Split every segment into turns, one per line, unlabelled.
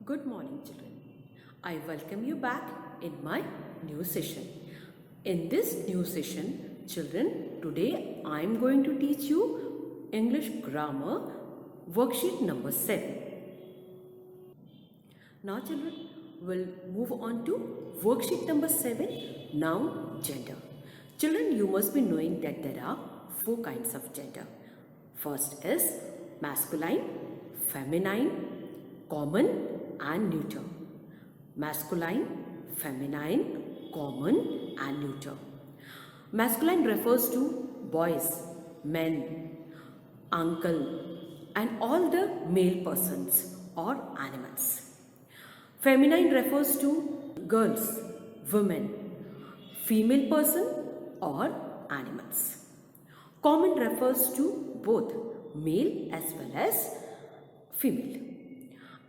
Good morning, children. I welcome you back in my new session. In this new session, children, today I am going to teach you English grammar worksheet number 7. Now, children, we'll move on to worksheet number 7, noun gender. Children, you must be knowing that there are 4 kinds of gender. First is masculine, feminine, common and neuter. Masculine, feminine, common and neuter. Masculine refers to boys, men, uncle and all the male persons or animals. Feminine refers to girls, women, female person or animals. Common refers to both male as well as female.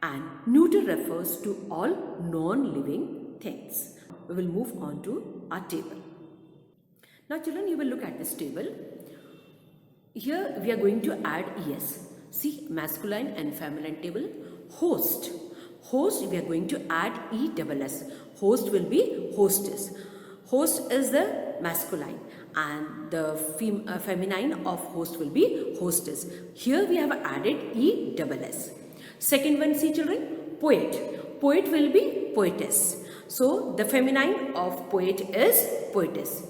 And neuter refers to all non-living things. We will move on to our table. Now children, you will look at this table. Here we are going to add es. See, masculine and feminine table. Host. Host, we are going to add ESS. Host will be hostess. Host is the masculine and the feminine of host will be hostess. Here we have added ESS. Second one, see children, poet. Poet will be poetess. So the feminine of poet is poetess.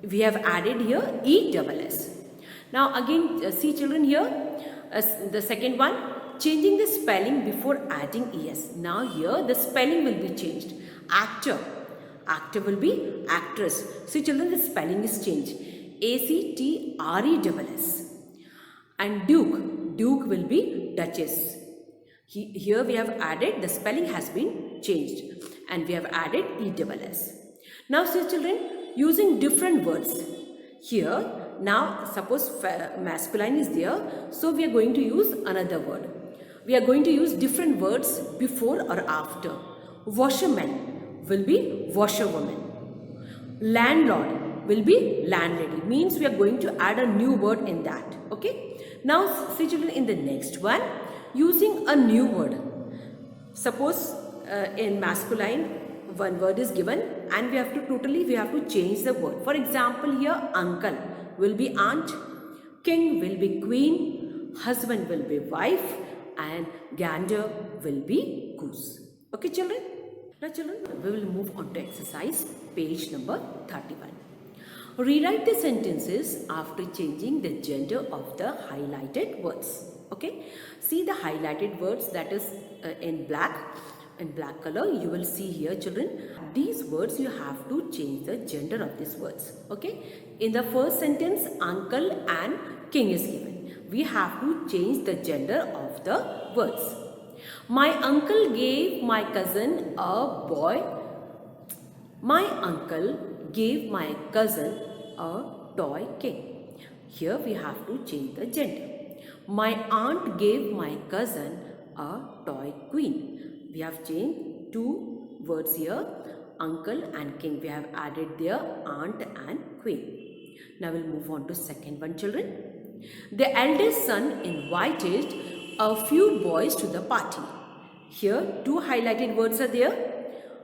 We have added here ESS. Now again, see children here, the second one, changing the spelling before adding es. Now here the spelling will be changed. Actor. Actor will be actress. See children, the spelling is changed. ACTRESS. And duke. Duke will be duchess. Here we have added, the spelling has been changed and we have added ESS. Now see children, using different words. Here, now suppose masculine is there, so we are going to use another word. We are going to use different words before or after. Washerman will be washerwoman. Landlord will be landlady. Means we are going to add a new word in that. Okay. Now see children, in the next one, using a new word. Suppose in masculine one word is given and we have to change the word. For example, here uncle will be aunt, king will be queen, husband will be wife and gander will be goose. Okay children? Now children, we will move on to exercise page number 31. Rewrite the sentences after changing the gender of the highlighted words. Okay, see the highlighted words, that is in black color. You will see here children, these words you have to change the gender of these words. Okay, in the first sentence uncle and king is given. We have to change the gender of the words. My uncle gave my cousin a boy. My uncle gave my cousin a toy king. Here we have to change the gender. My aunt gave my cousin a toy queen. We have changed 2 words here, uncle and king. We have added their aunt and queen. Now we'll move on to second one children. The eldest son invited a few boys to the party. Here 2 highlighted words are there,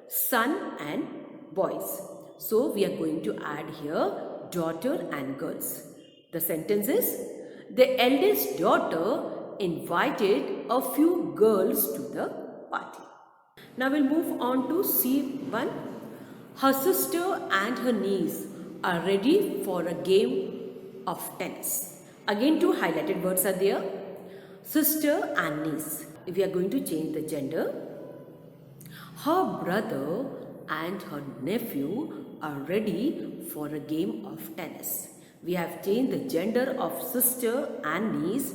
son and boys. So we are going to add here daughter and girls. The sentence is, the eldest daughter invited a few girls to the party. Now we'll move on to C1. Her sister and her niece are ready for a game of tennis. Again 2 highlighted words are there, sister and niece. If we are going to change the gender, her brother and her nephew are ready for a game of tennis. We have changed the gender of sister and niece.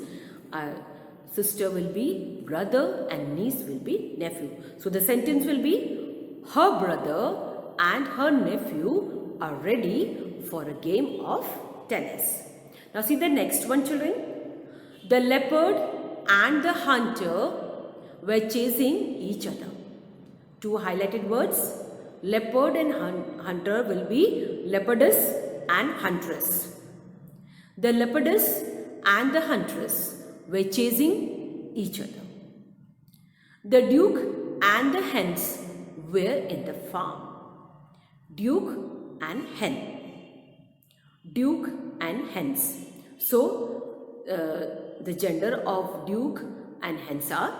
Sister will be brother and niece will be nephew. So the sentence will be, her brother and her nephew are ready for a game of tennis. Now see the next one children. The leopard and the hunter were chasing each other. 2 highlighted words. Leopard and hunter will be leopardess and huntress. The leopardess and the huntress were chasing each other. The Duke and the hens were in the farm. Duke and hen. Duke and hens. So, the gender of duke and hens are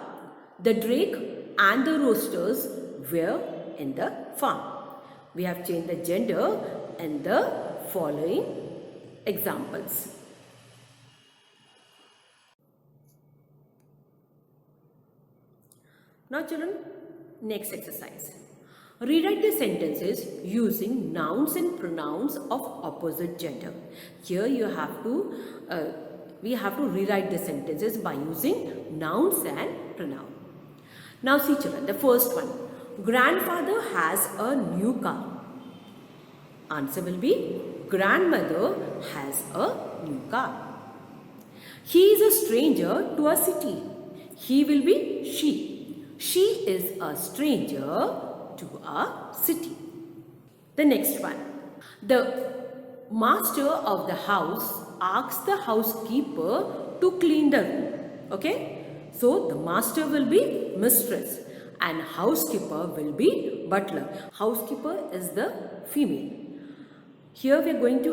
the drake and the roosters were in the farm. We have changed the gender in the following examples. Now children, next exercise. Rewrite the sentences using nouns and pronouns of opposite gender. Here you have to, we have to rewrite the sentences by using nouns and pronoun. Now see children, the first one. Grandfather has a new car. Answer will be grandmother has a new car. He is a stranger to a city. He will be she. She is a stranger to a city. The next one. The master of the house asks the housekeeper to clean the room. Okay? So, the master will be mistress and housekeeper will be butler. Housekeeper is the female. Here we are going to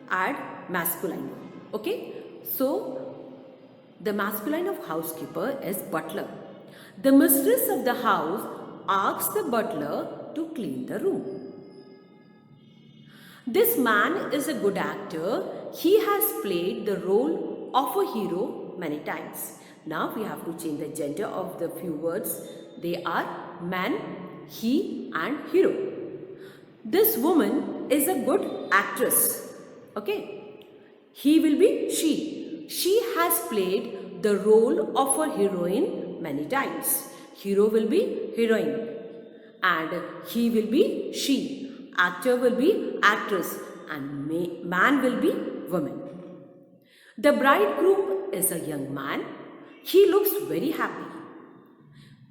add masculine. Okay? So, the masculine of housekeeper is butler. The mistress of the house asks the butler to clean the room. This man is a good actor. He has played the role of a hero many times. Now we have to change the gender of the few words. They are man, he and hero. This woman is a good actress. Okay. He will be she. She has played the role of a heroine many times. Hero will be heroine and he will be she. Actor will be actress and man will be woman. The bridegroom is a young man. He looks very happy.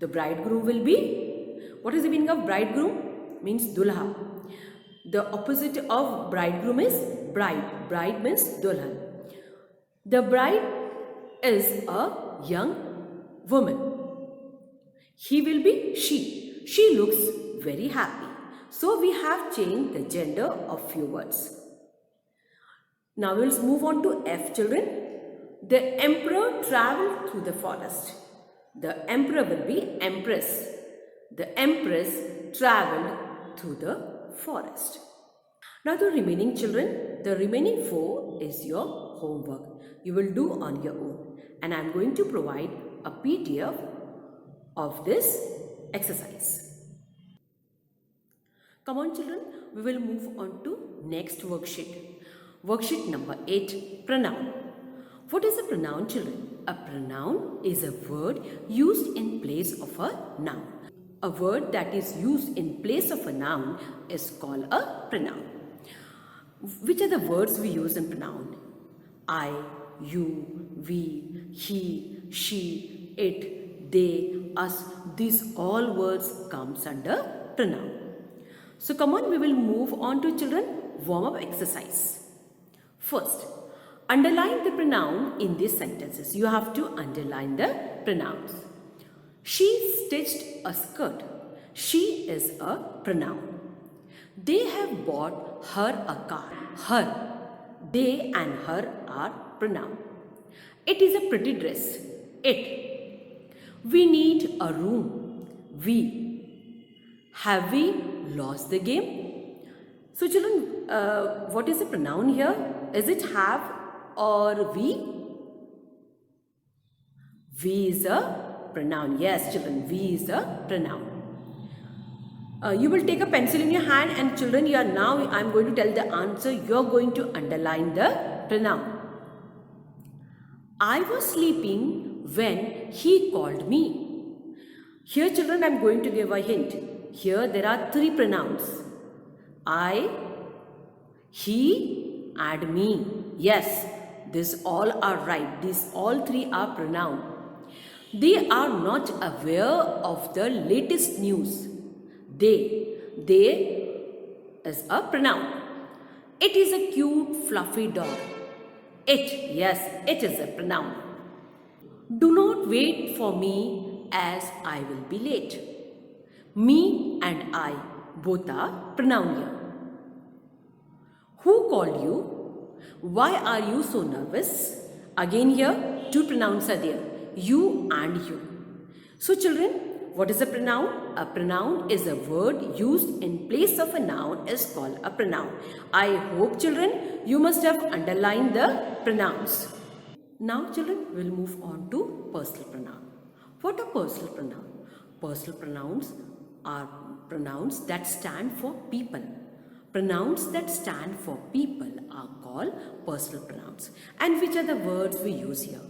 The bridegroom will be, what is the meaning of bridegroom? Means dulha. The opposite of bridegroom is bride. Bride means dulhan. The bride is a young woman. He will be she. She looks very happy. So we have changed the gender of few words. Now we will move on to F, children. The emperor travelled through the forest. The emperor will be empress. The empress travelled through the forest. Now the remaining children, the remaining 4 is your homework. You will do on your own. And I am going to provide a PDF of this exercise. Come on children, we will move on to next worksheet. Worksheet number 8, pronoun. What is a pronoun, children? A pronoun is a word used in place of a noun. A word that is used in place of a noun is called a pronoun. Which are the words we use in pronoun? I, you, we, he, she, it, they, us. These all words comes under pronoun. So come on, we will move on to children warm-up exercise. First, underline the pronoun in these sentences. You have to underline the pronouns. She stitched a skirt. She is a pronoun. They have bought her a car. Her. They and her are pronoun. It is a pretty dress. It. We need a room. We. Have we lost the game? So children, what is the pronoun here? Is it have or we? We is a pronoun. Yes children, we is a pronoun. You will take a pencil in your hand and children, you are now, I am going to tell the answer. You are going to underline the pronoun. I was sleeping when he called me. Here children, I am going to give a hint. Here there are 3 pronouns. I, he and me. Yes, these all are right. These all 3 are pronoun. They are not aware of the latest news. They is a pronoun. It is a cute fluffy dog. It, yes, it is a pronoun. Do not wait for me as I will be late. Me and I both are pronoun here. Who called you? Why are you so nervous? Again here, two pronouns are there. You and you. So children, what is a pronoun? A pronoun is a word used in place of a noun is called a pronoun. I hope children, you must have underlined the pronouns. Now children, we'll move on to personal pronoun. What are personal pronoun? Personal pronouns are pronouns that stand for people. Pronouns that stand for people are called personal pronouns. And which are the words we use here?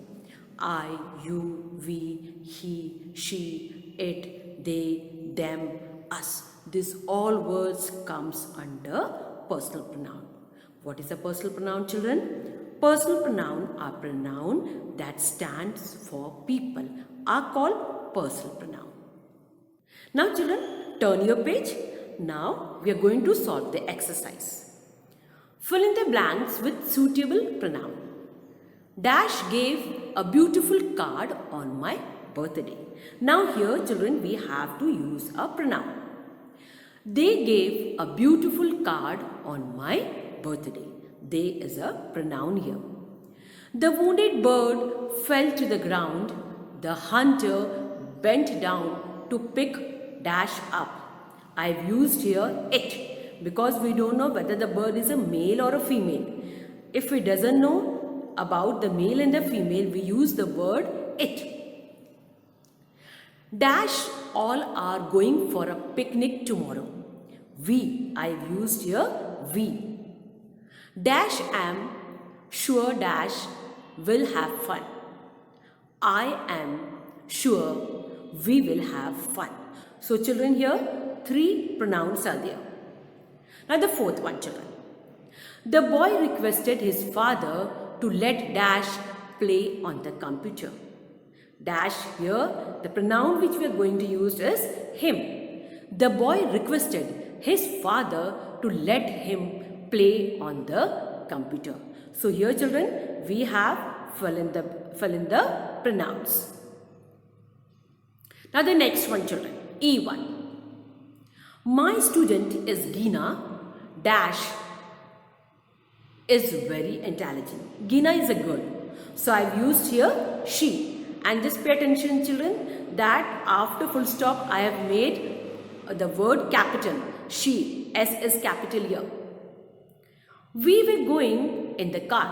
I, you, we, he, she, it, they, them, us. These all words comes under personal pronoun. What is a personal pronoun, children? Personal pronoun are pronoun that stands for people are called personal pronoun. Now children, turn your page. Now we are going to solve the exercise. Fill in the blanks with suitable pronoun. Dash gave a beautiful card on my birthday. Now here children, we have to use a pronoun. They gave a beautiful card on my birthday. They is a pronoun here. The wounded bird fell to the ground. The hunter bent down to pick dash up. I've used here it because we don't know whether the bird is a male or a female. If we doesn't know about the male and the female, we use the word it. Dash all are going for a picnic tomorrow. We, I've used here we. Dash am sure dash will have fun. I am sure we will have fun. So children, here three pronouns are there. Now the fourth one, children. The boy requested his father to let dash play on the computer. Dash here, the pronoun which we are going to use is him. The boy requested his father to let him play on the computer. So here children, we have fill in the pronouns. Now the next one, children, E1. My student is Geena, dash is very intelligent. Geena is a girl. So I've used here she. And just pay attention children that after full stop I have made the word capital. She, S is capital here. We were going in the car.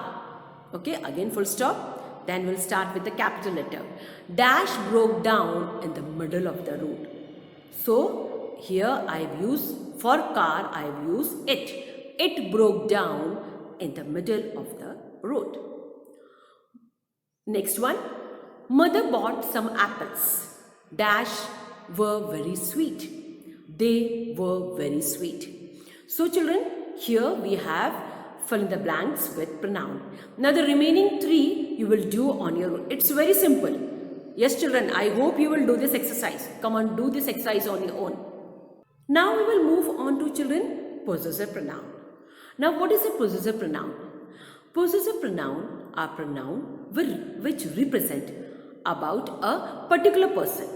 Okay, again full stop. Then we'll start with the capital letter. Dash broke down in the middle of the road. So here I've used, for car I've used it. It broke down in the middle of the road. Next one. Mother bought some apples. Dash were very sweet. They were very sweet. So children, here we have fill in the blanks with pronoun. Now the remaining three you will do on your own. It's very simple. Yes children, I hope you will do this exercise. Come on, do this exercise on your own. Now we will move on to children, possessive pronoun. Now what is a possessive pronoun? Possessive pronoun are pronoun which represent about a particular person.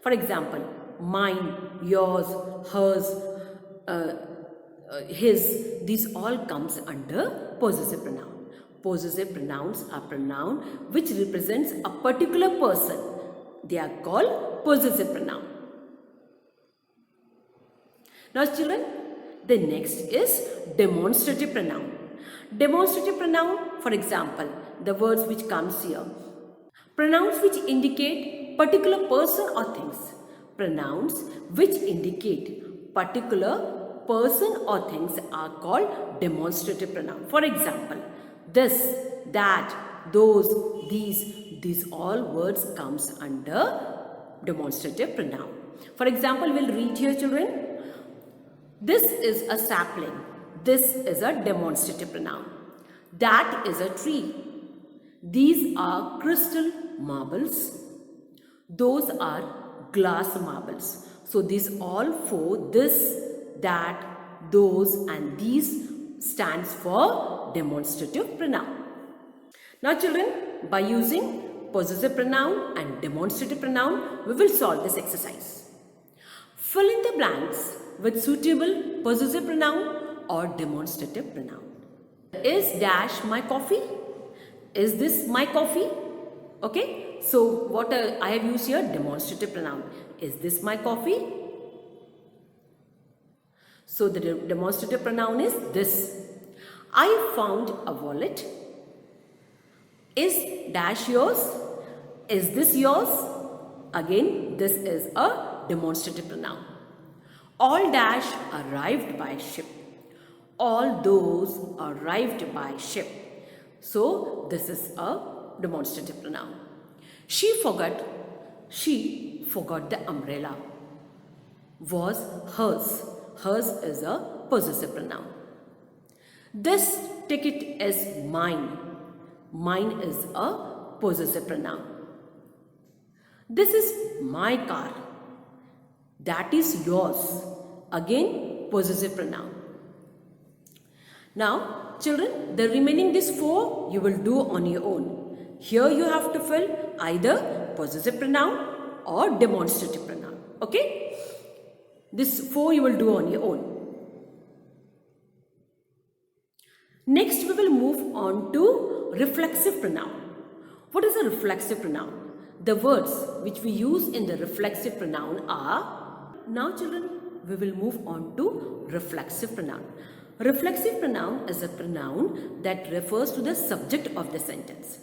For example, mine, yours, hers, his, these all comes under possessive pronoun. Possessive pronouns are pronoun which represents a particular person. They are called possessive pronoun. Now children, the next is demonstrative pronoun. Demonstrative pronoun, for example, the words which comes here. Pronouns which indicate particular person or things. Pronouns which indicate particular person or things are called demonstrative pronoun. For example, this, that, those, these all words comes under demonstrative pronoun. For example, we'll read here children. This is a sapling. This is a demonstrative pronoun. That is a tree. These are crystal marbles. Those are glass marbles. So these all four, this, that, those and these stands for demonstrative pronoun. Now children, by using possessive pronoun and demonstrative pronoun, we will solve this exercise. Fill in the blanks with suitable possessive pronoun or demonstrative pronoun. Is dash my coffee? Is this my coffee? Okay, so what I have used here, demonstrative pronoun. Is this my coffee? So the demonstrative pronoun is this. I found a wallet. Is dash yours? Is this yours? Again, this is a demonstrative pronoun. All dash arrived by ship. All those arrived by ship. So this is a demonstrative pronoun. She forgot the umbrella. Was hers. Hers is a possessive pronoun. This ticket is mine. Mine is a possessive pronoun. This is my car. That is yours. Again, possessive pronoun. Now, children, the remaining these 4 you will do on your own. Here you have to fill either possessive pronoun or demonstrative pronoun. Okay? This 4 you will do on your own. Next, we will move on to reflexive pronoun. What is a reflexive pronoun? The words which we use in the reflexive pronoun are, now children, we will move on to reflexive pronoun. Reflexive pronoun is a pronoun that refers to the subject of the sentence.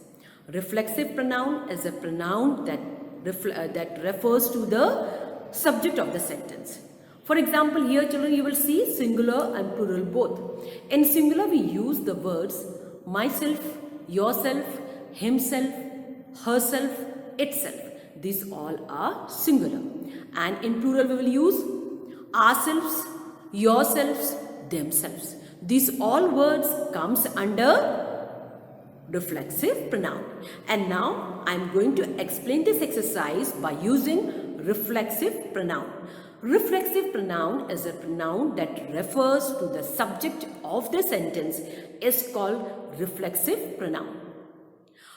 Reflexive pronoun is a pronoun that refers to the subject of the sentence. For example, here children, you will see singular and plural both. In singular, we use the words myself, yourself, himself, herself, itself. These all are singular. And in plural, we will use ourselves, yourselves, themselves. These all words comes under reflexive pronoun. And now I am going to explain this exercise by using reflexive pronoun. Reflexive pronoun is a pronoun that refers to the subject of the sentence is called reflexive pronoun.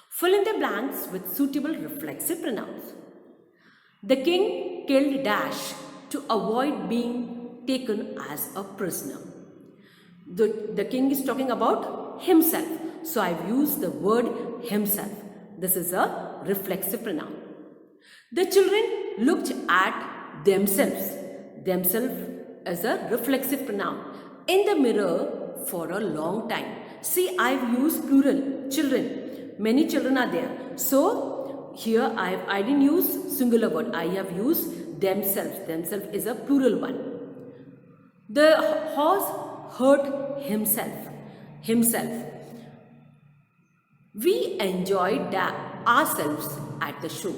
Fill in the blanks with suitable reflexive pronouns. The king killed dash to avoid being taken as a prisoner. The king is talking about himself. So I've used the word himself. This is a reflexive pronoun. The children looked at themselves. Themselves is a reflexive pronoun. In the mirror for a long time. See, I've used plural, children. Many children are there. So here I didn't use singular word. I have used themselves. Themselves is a plural one. The horse hurt himself. Himself. We enjoyed ourselves at the show.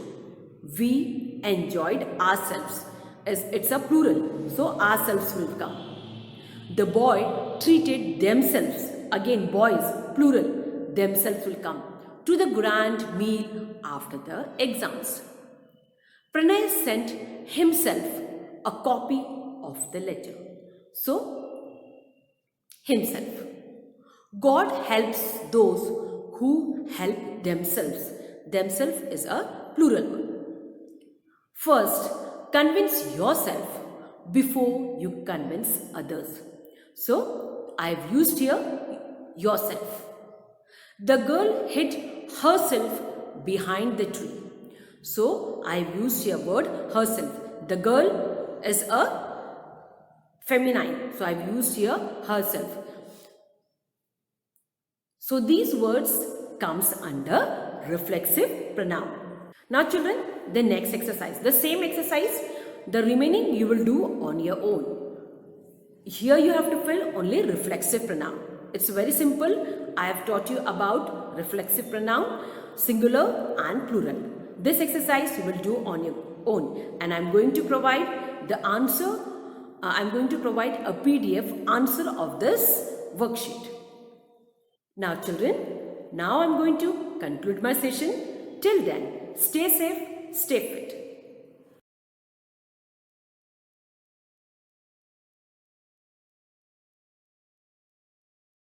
We enjoyed ourselves. It's a plural. So ourselves will come. The boy treated themselves. Again, boys, plural. Themselves will come. To the grand meal after the exams. Pranay sent himself a copy of the letter. So, himself. God helps those who help themselves. Themselves is a plural word. First, convince yourself before you convince others. So, I have used here yourself. The girl hid herself behind the tree. So, I have used here word herself. The girl is a feminine. So, I have used here herself. So, these words comes under reflexive pronoun. Now, children, the next exercise. The same exercise, the remaining you will do on your own. Here you have to fill only reflexive pronoun. It's very simple. I have taught you about reflexive pronoun, singular and plural. This exercise you will do on your own. And I'm going to provide the answer. I'm going to provide a PDF answer of this worksheet. Now children, now I'm going to conclude my session. Till then, stay safe, stay fit.